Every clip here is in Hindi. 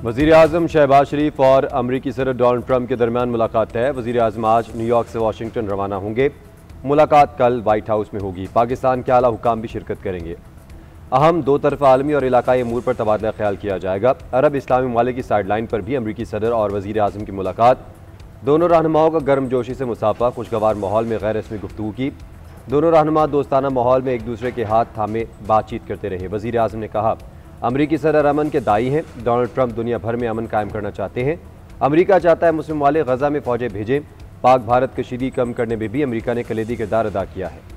वज़ीर आज़म शहबाज शरीफ और अमरीकी सदर डोनाल्ड ट्रंप के दरमियान मुलाकात है। वज़ीर आज़म आज न्यूयॉर्क से वाशिंगटन रवाना होंगे। मुलाकात कल वाइट हाउस में होगी। पाकिस्तान के आला हुकाम भी शिरकत करेंगे। अहम दो तरफ़ा आलमी और इलाकाई अमूर पर तबादला ख्याल किया जाएगा। अरब इस्लामी ममालिक की साइडलाइन पर भी अमरीकी सदर और वज़ीर आज़म की मुलाकात। दोनों रहनुमाओं का गर्मजोशी से मुसाफा, खुशगवार माहौल में गैर रस्मी गुफ्तगू की। दोनों रहनुमा दोस्ताना माहौल में एक दूसरे के हाथ थामे बातचीत करते रहे। वज़ीर आज़म ने कहा, अमरीकी सदर अमन के दाई हैं। डोनाल्ड ट्रंप दुनिया भर में अमन कायम करना चाहते हैं। अमरीका चाहता है मुस्लिम वाले गजा में फौजें भेजें। पाक भारत कशीदगी कम करने में भी अमरीका ने कलीदी किरदार अदा किया है।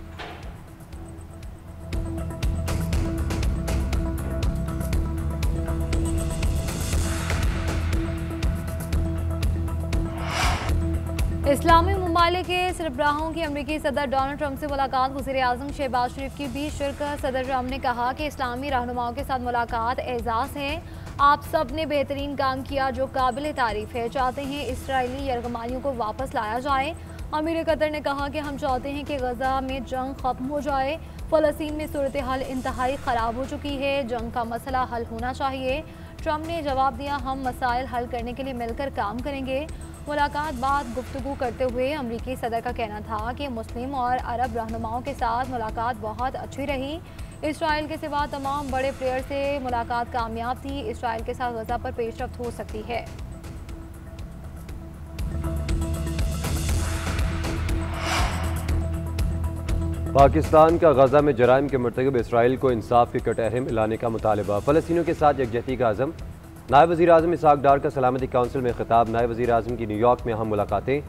इस्लामी ममालिक के सरबराहों की अमरीकी सदर डोनाल्ड ट्रंप से मुलाकात। वज़ीर आज़म शहबाज शरीफ की भी शिरकत। सदर ट्रंप ने कहा कि इस्लामी रहनुमाओं के साथ मुलाकात एजाज़ है। आप सब ने बेहतरीन काम किया जो काबिल तारीफ़ है। चाहते हैं इसराइली यरगमालियों को वापस लाया जाए। अमीर कतर ने कहा कि हम चाहते हैं कि गजा में जंग खत्म हो जाए। फ़लस्तीन में सूरत हाल इंतहाई ख़राब हो चुकी है। जंग का मसला हल होना चाहिए। ट्रंप ने जवाब दिया, हम मसाइल हल करने के लिए मिलकर काम करेंगे। मुलाकात बाद गुफ्तगू करते हुए अमरीकी सदर का कहना था कि मुस्लिम और अरब रहनुमाओं के साथ मुलाकात बहुत अच्छी रही। इसराइल के सिवा तमाम बड़े प्लेयर से मुलाकात कामयाब थी। इसराइल के साथ गजा पर पेशरफ्त हो सकती है। पाकिस्तान का गजा में जराइम के मर्तकब इसराइल को इंसाफ के कटहरे में लाने का मुतालबा। फ़लस्तीनियों के साथ यकजहती का अज़म। नायब वज़ीर आज़म इसहाक डार का सलामती काउंसिल में खिताब। नायब वज़ीर आज़म की न्यूयॉर्क में अहम मुलाकातें।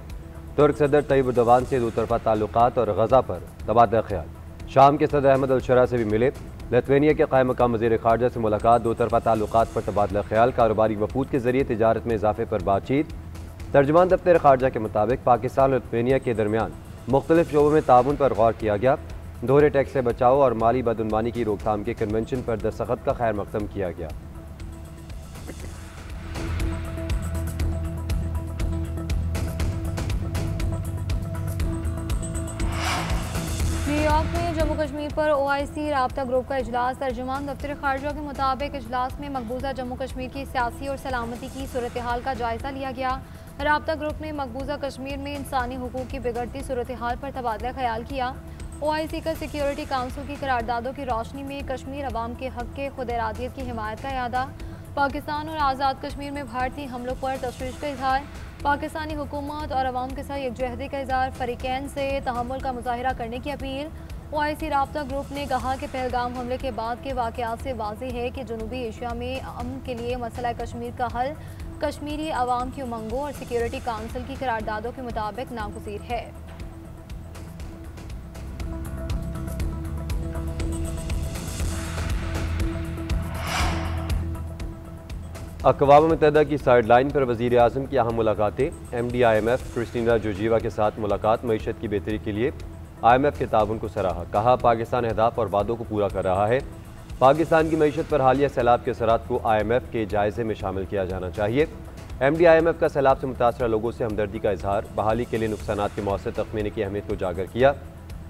तुर्क सदर तैयब एर्दोगान से दो तरफ़ा ताल्लुकात और गजा पर तबादला ख्याल। शाम के सदर अहमद अल-शरा से भी मिले। लिथुआनिया के क़ायम मक़ाम वज़ीर ख़ारजा से मुलाकात। दो तरफ़ा ताल्लुकात पर तबादला ख्याल। कारोबारी वफूद के ज़रिए तिजारत में इजाफ़े पर बातचीत। तर्जुमान दफ्तर ख़ारजा के मुताबिक पाकिस्तान और लिथुआनिया के दरमियान मुख्तलिफ शोबों में ताउन पर गौर किया गया। दोहरे टैक्स से बचाव और माली बदउनवानी की रोकथाम के कन्वेंशन पर दस्तखत का खैर मकदम किया गया। न्यूयॉर्क में जम्मू कश्मीर पर OIC राब्ता ग्रुप का इजलास। तर्जुमान दफ्तर खारजा के मुताबिक इजलास में मकबूजा जम्मू कश्मीर की सियासी और सलामती की सूरत हाल का जायजा लिया गया। राब्ता ग्रुप ने मकबूजा कश्मीर में इंसानी हुकूक की बिगड़ती सूरत हाल पर तबादला ख्याल किया। OIC का सिक्योरिटी काउंसिल की करारदादों की रोशनी में कश्मीर अवाम के हक के खुद इरादियत की हिमायत का यादा। पाकिस्तान और आज़ाद कश्मीर में भारतीय हमलों पर तशवीश का इजहार। पाकिस्तानी हुकूमत और अवाम के साथ यकजहती का इजहार। फरीकैन से तहम्मुल का मुजाहिरा करने की अपील। OIC राब्ता ग्रुप ने कहा कि पहलगाम हमले के बाद के वाक़यात से वाज़ेह है कि जनूबी एशिया में अमन के लिए मसला कश्मीर का हल कश्मीरी अवाम की उमंगों और सिक्योरिटी काउंसिल की करारदादों के मुताबिक नागुज़ीर है। अक़वाम मुत्तहिदा की साइडलाइन पर वज़ीर आज़म की अहम मुलाकातें। MD IMF क्रिस्टीना जोर्जिएवा के साथ मुलाकात। मईशत की बेहतरी के लिए IMF के ताउन को सराहा। कहा, पाकिस्तान अहदाफ और वादों को पूरा कर रहा है। पाकिस्तान की मईशत पर हालिया सैलाब के असरात को IMF के जायजे में शामिल किया जाना चाहिए। MD IMF का सैलाब से मुतासरा लोगों से हमदर्दी का इजहार। बहाली के लिए नुकसानात के मौसर तख्मीने की अहमियत को उजागर किया।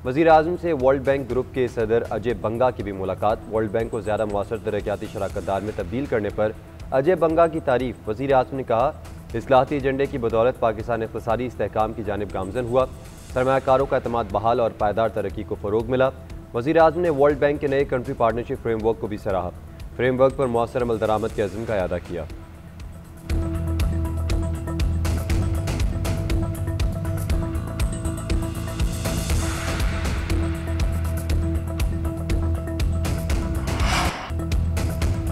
वज़ीर आज़म से वर्ल्ड बैंक ग्रुप के सदर अजय बंगा की भी मुलाकात। वर्ल्ड बैंक को ज़्यादा मौसर तरक्याती शराकतदार में तब्दील करने पर अजय बंगा की तारीफ। वज़ीर आज़म ने कहा, इस्लाहती एजेंडे की बदौलत पाकिस्तान इक़्तिसादी इस्तेहकाम की जानिब गामज़न हुआ। सरमायाकारों का एतमाद बहाल और पायदार तरक्की को फ़रोग मिला। वज़ीर आज़म ने वर्ल्ड बैंक के नए कंट्री पार्टनरशिप फ्रेमवर्क को भी सराहा। फ्रेमवर्क पर मौसर अमल दरामद के अज़्म का अदा किया।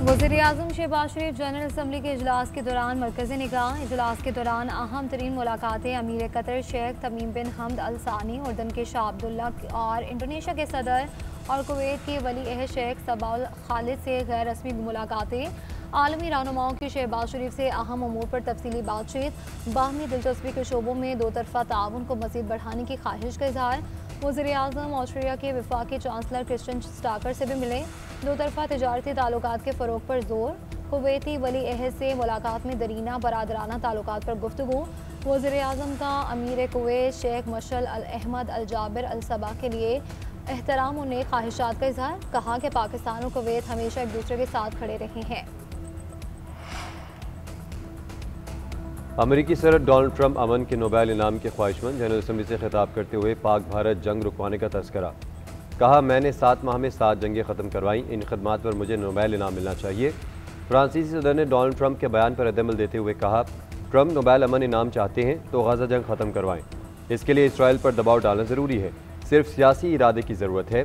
वज़ीर आज़म शहबाज शरीफ जनरल असम्बली के इजलास के दौरान मरकज़ी निगाह। इजलास के दौरान अहम तरीन मुलाकातें अमीर कतर शेख तमीम बिन हमद अल सानी, उर्दन के शाह अब्दुल्ला और इंडोनेशिया के सदर और कुवैत के वली अहद शेख सबाउल खालिद से गैर रस्मी मुलाकातें। आलमी रहनुमाओं की शहबाज शरीफ से अहम अमूर पर तफसीली बातचीत। बाहमी दिलचस्पी के शोबों में दो तरफ़ा ताउन को मज़ीद बढ़ाने की ख्वाहिश का इजहार। वज़ीर आज़म ऑस्ट्रेलिया के वफाकी चांसलर क्रिस्टियन स्टाकर से भी मिले। दो तरफ़ा तिजारती ताल्लुकात के फ़रोग पर जोर। कुवैती वली अहद से मुलाकात में दरीना बरादराना ताल्लुकात पर गुफ्तगू। वज़ीर आज़म का अमीर कुवैत शेख मशल अल अहमद अल जाबिर अल सबा के लिए एहतराम और नेक ख्वाहिशात का इजहार। कहा कि पाकिस्तान और कुवैत हमेशा एक दूसरे के साथ खड़े रहे हैं। अमेरिकी सदर डोनाल्ड ट्रंप अमन के नोबेल इनाम के ख्वाहिशमंद। जनरल असम्बली से खिताब करते हुए पाक भारत जंग रुकवाने का तस्करा। कहा, मैंने 7 माह में 7 जंगें ख़त्म करवाई, इन खदमात पर मुझे नोबेल इनाम मिलना चाहिए। फ्रांसीसी सदर ने डोनाल्ड ट्रंप के बयान पर रद्दअमल देते हुए कहा, ट्रंप नोबेल अमन इनाम चाहते हैं तो गजा जंग ख़त्म करवाएं। इसके लिए इसराइल पर दबाव डालना ज़रूरी है, सिर्फ सियासी इरादे की ज़रूरत है।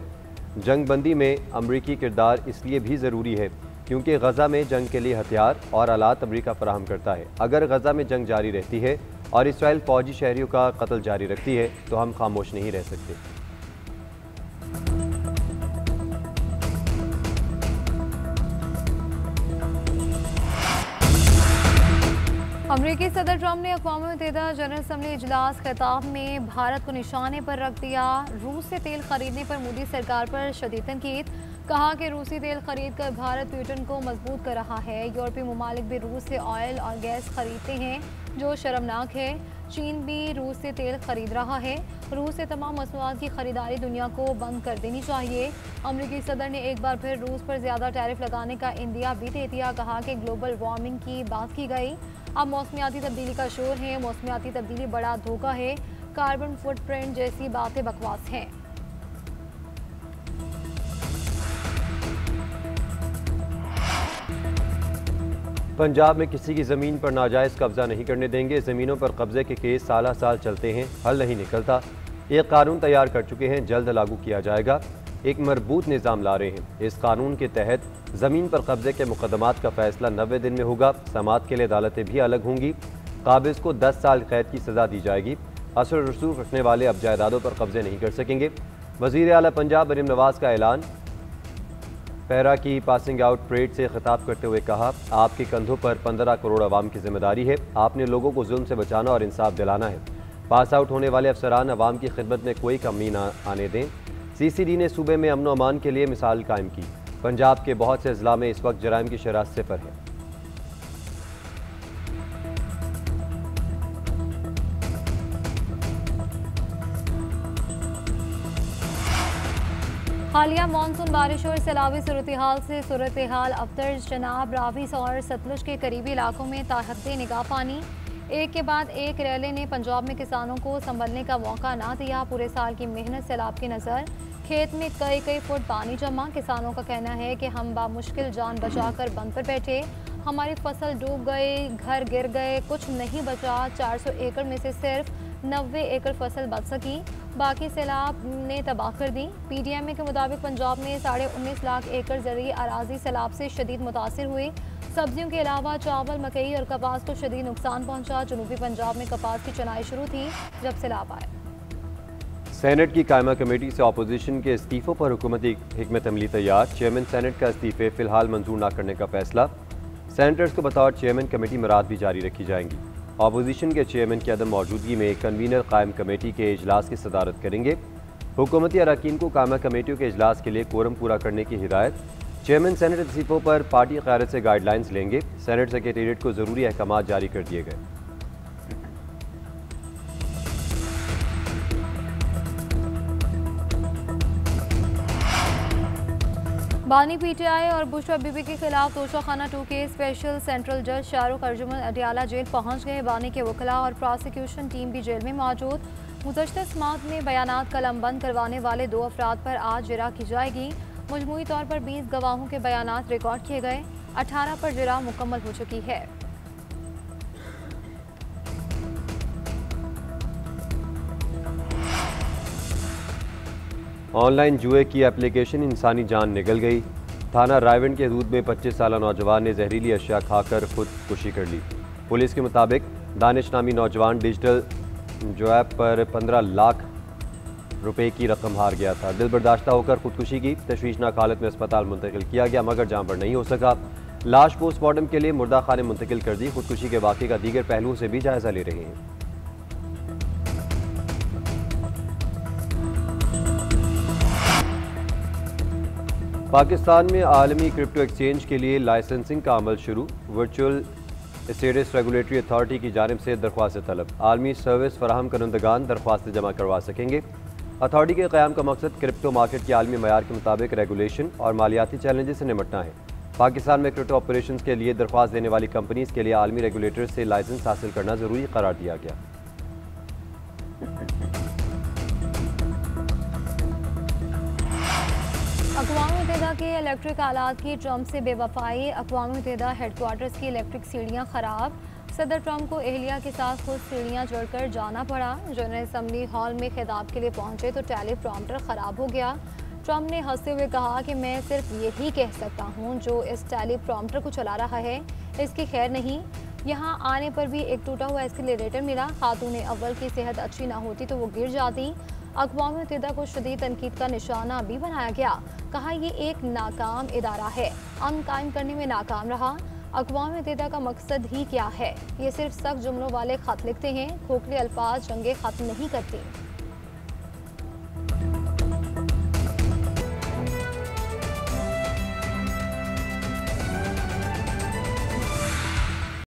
जंग बंदी में अमरीकी किरदार इसलिए भी ज़रूरी है क्योंकि गजा में जंग के लिए हथियार और आलात अमरीका फराहम करता है। अगर गजा में जंग जारी रहती है और इसराइल फौजी शहरियों का कत्ल जारी रखती है तो हम खामोश नहीं रह सकते। अमरीकी सदर ट्रंप ने अक़वाम मुत्तहिदा जनरल असम्बली इजलास खिताब में भारत को निशाने पर रख दिया। रूस से तेल खरीदने पर मोदी सरकार पर शदीद तनकीद। कहा कि रूसी तेल खरीद कर भारत ब्रिटेन को मजबूत कर रहा है। यूरोपीय ममालिक भी रूस से ऑयल और गैस खरीदते हैं, जो शर्मनाक है। चीन भी रूस से तेल खरीद रहा है। रूस से तमाम मसनूआत की खरीदारी दुनिया को बंद कर देनी चाहिए। अमरीकी सदर ने एक बार फिर रूस पर ज़्यादा टैरिफ लगाने का इंदिया भी दे दिया। कहा कि ग्लोबल वार्मिंग की बात की गई, अब मौसमियाती तब्दीली का शोर है। मौसमियाती तब्दीली बड़ा धोखा है। कार्बन फुटप्रिंट जैसी बातें बकवास हैं। पंजाब में किसी की ज़मीन पर नाजायज़ कब्ज़ा नहीं करने देंगे। ज़मीनों पर कब्ज़े के केस साल साल चलते हैं, हल नहीं निकलता। एक कानून तैयार कर चुके हैं, जल्द लागू किया जाएगा। एक मरबूत निज़ाम ला रहे हैं। इस कानून के तहत ज़मीन पर कब्ज़े के मुकदमात का फ़ैसला 90 दिन में होगा। समात के लिए अदालतें भी अलग होंगी। काबिज़ को 10 साल कैद की सज़ा दी जाएगी। असर रसूख रखने वाले अब जायदादों पर कब्ज़े नहीं कर सकेंगे। वज़ीर आला पंजाब मरीम नवाज़ का ऐलान। पैरा की पासिंग आउट परेड से खिताब करते हुए कहा, आपके कंधों पर 15 करोड़ अवाम की जिम्मेदारी है। आपने लोगों को जुल्म से बचाना और इंसाफ दिलाना है। पास आउट होने वाले अफसरान अवाम की खिदमत में कोई कमी ना आने दें। CCD ने सूबे में अमन अमान के लिए मिसाल कायम की। पंजाब के बहुत से अजला में इस वक्त जराइम की शरह सिफर है। हालिया मानसून बारिश और सैलाबी सूरत हाल अबतर जनाब रावी और सतलुज के करीबी इलाकों में ताहते निगाह पानी। एक के बाद एक रैले ने पंजाब में किसानों को संभलने का मौका ना दिया। पूरे साल की मेहनत सैलाब की नज़र, खेत में कई फुट पानी जमा। किसानों का कहना है कि हम बामुश्किल जान बचाकर बंद पर बैठे, हमारी फसल डूब गई, घर गिर गए, कुछ नहीं बचा। 400 एकड़ में से सिर्फ 90 एकड़ फसल बच सकी, बाकी सैलाब ने तबाह कर दी। PDMA के मुताबिक पंजाब में 19.5 लाख एकड़ ज़रूरी अराजी सैलाब से शदीद मुतासिर हुई। सब्जियों के अलावा चावल, मकई और कपास को शदीद नुकसान पहुंचा। जनूबी पंजाब में कपास की चुनाई शुरू थी जब सैलाब आए। सेनेट की कायमा कमेटी से अपोजिशन के इस्तीफ़ों पर हुकूमती हिकमत अमली तैयार। चेयरमैन सेनेट का इस्तीफ़े फ़िलहाल मंजूर न करने का फैसला। सेनेटर्स को बतौर चेयरमैन कमेटी मराद भी जारी रखी जाएंगी। अपोजिशन के चेयरमैन की अदम मौजूदगी में एक कन्वीनर कायम कमेटी के इजलास की सदारत करेंगे। हुकूमती अरकान को कायमा कमेटियों के इजलास के लिए कोरम पूरा करने की हिदायत। चेयरमैन सेनेट इस्तीफ़ों पर पार्टी क़यादत से गाइडलाइंस लेंगे। सेनेट सेक्रेटेरिएट को ज़रूरी अहकाम जारी कर दिए गए। बानी PTI और बुशरा बीबी के खिलाफ तोशाखाना 2 के स्पेशल सेंट्रल जज शाहरुख अर्जुमन अडियाला जेल पहुंच गए। बानी के वकला और प्रोसिक्यूशन टीम भी जेल में मौजूद। गुज़श्ता समात में बयानात कलमबंद करवाने वाले 2 अफराद पर आज जिरा की जाएगी। मजमूई तौर पर 20 गवाहों के बयानात रिकॉर्ड किए गए। 18 पर जिरा मुकम्मल हो चुकी है। ऑनलाइन जुए की एप्लीकेशन इंसानी जान निकल गई। थाना रायविंड के हदूद में 25 साला नौजवान ने जहरीली अशिया खाकर खुदकुशी कर ली। पुलिस के मुताबिक दानिश नामी नौजवान डिजिटल जोएप पर 15 लाख रुपए की रकम हार गया था। दिल बर्दाश्ता होकर खुदकुशी की। तशवीशनाक हालत में अस्पताल मुंतकिल किया गया मगर जान पर नहीं हो सका। लाश पोस्टमार्टम के लिए मुर्दा खाने मुंतकिल कर दी। खुदकुशी के वाक़े का दीगर पहलुओं से भी जायजा ले रहे हैं। पाकिस्तान में आलमी क्रिप्टो एक्सचेंज के लिए लाइसेंसिंग का अमल शुरू। वर्चुअल स्टेटस रेगुलेटरी अथॉरिटी की जानिब से दरख्वास्त तलब। आलमी सर्विस फराहम करंदगान दरख्वास्त जमा करवा सकेंगे। अथॉरिटी के क़याम का मकसद क्रिप्टो मार्केट के आलमी मयार के मुताबिक रेगुलेशन और मालियाती चैलेंजेस से निपटना है। पाकिस्तान में क्रिप्टो ऑपरेशंस के लिए दरख्वास्त देने वाली कंपनीज के लिए आलमी रेगुलेटर से लाइसेंस हासिल करना ज़रूरी करार दिया गया। अक़वाम मुत्तहिदा के इलेक्ट्रिक आलात की ट्रंप से बेवफाई। अक़वाम मुत्तहिदा हेडक्वार्टर्स की इलेक्ट्रिक सीढ़ियाँ ख़राब। सदर ट्रंप को एहलिया के साथ खुद सीढ़ियाँ चढ़कर जाना पड़ा। जनरल असम्बली हॉल में खिताब के लिए पहुंचे तो टेलीप्रॉम्प्टर ख़राब हो गया। ट्रंप ने हंसते हुए कहा कि मैं सिर्फ यही कह सकता हूँ जो इस टेलीप्रॉम्प्टर को चला रहा है इसकी खैर नहीं। यहाँ आने पर भी एक टूटा हुआ एस्केलेटर मिला। खातून अव्वल की सेहत अच्छी ना होती तो वो गिर जाती। अक़वाम मुत्तहिदा को शदीद तनकीद का निशाना भी बनाया गया। कहा ये एक नाकाम इदारा है, अमन कायम करने में नाकाम रहा। अक़वाम मुत्तहिदा का मकसद ही क्या है? ये सिर्फ सख्त जुमलों वाले ख़त लिखते हैं, खोखले अल्फाज जंगे ख़त्म नहीं करती।